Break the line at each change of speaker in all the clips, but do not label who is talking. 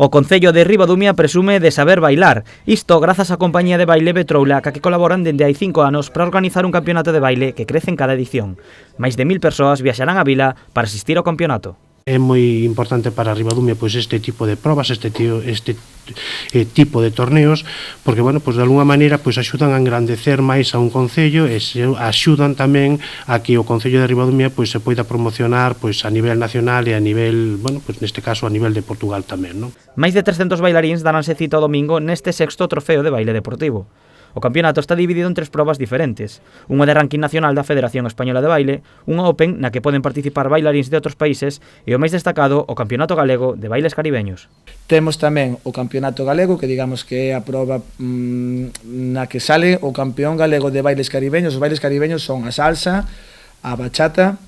O Concello de Ribadumia presume de saber bailar. Isto grazas á compañía de baile Betroula, ca que colaboran dende hai 5 anos para organizar un campeonato de baile que crece en cada edición. Máis de 1000 persoas viaxarán á vila para asistir ao campeonato.
É moi importante para Ribadumia pois este tipo de probas, este tipo de torneos, porque bueno, pois de alguna maneira pois axudan a engrandecer máis a un concello e axudan tamén a que o concello de Ribadumia pois se poida promocionar pois a nivel nacional e a nivel, bueno, pois neste caso a nivel de Portugal tamén, non?
Máis de 300 bailaríns daranse cita o domingo neste 6º trofeo de baile deportivo. O campeonato está dividido en 3 probas diferentes, unha de ranking nacional da Federación Española de Baile, unha Open na que poden participar bailaríns de outros países e o máis destacado, o Campeonato Galego de Bailes Caribeños.
Temos tamén o Campeonato Galego, que digamos que é a proba na que sale o campeón galego de bailes caribeños. Os bailes caribeños son a salsa, a bachata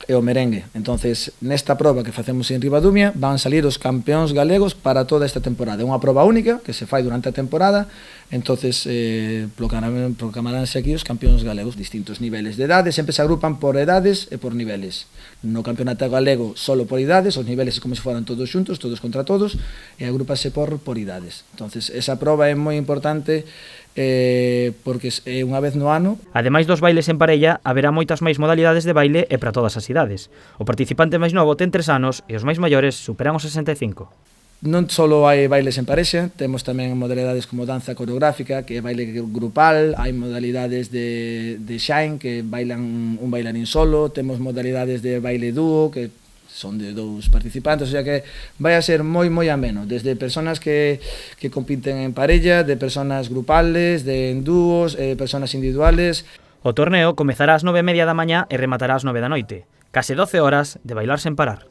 e o merengue. Entonces, nesta proba que facemos en Ribadumia van salir os campeóns galegos para toda esta temporada. É unha proba única que se fai durante a temporada. Entonces, proclamaránse aquí os campeóns galegos, distintos niveles de edades, sempre se agrupan por edades e por niveles. No campeonato galego solo por idades, os niveles como se foran todos xuntos, todos contra todos, e agrúpase por idades. Entonces, esa proba é moi importante porque é unha vez no ano.
Ademais dos bailes en parella, haberá moitas máis modalidades de baile e para todas as idades. O participante máis novo ten 3 anos e os máis maiores superan os 65.
Non só hai bailes en parexa, temos tamén modalidades como danza coreográfica, que é baile grupal, hai modalidades de shine, que bailan un bailarín solo, temos modalidades de baile dúo, que son de 2 participantes, o sea que vai a ser moi ameno, desde personas que compiten en parella, de personas grupales, de dúos, personas individuales.
O torneo comezará ás 9:30 da mañá e rematará ás 9 da noite. Case 12 horas de bailar sen parar.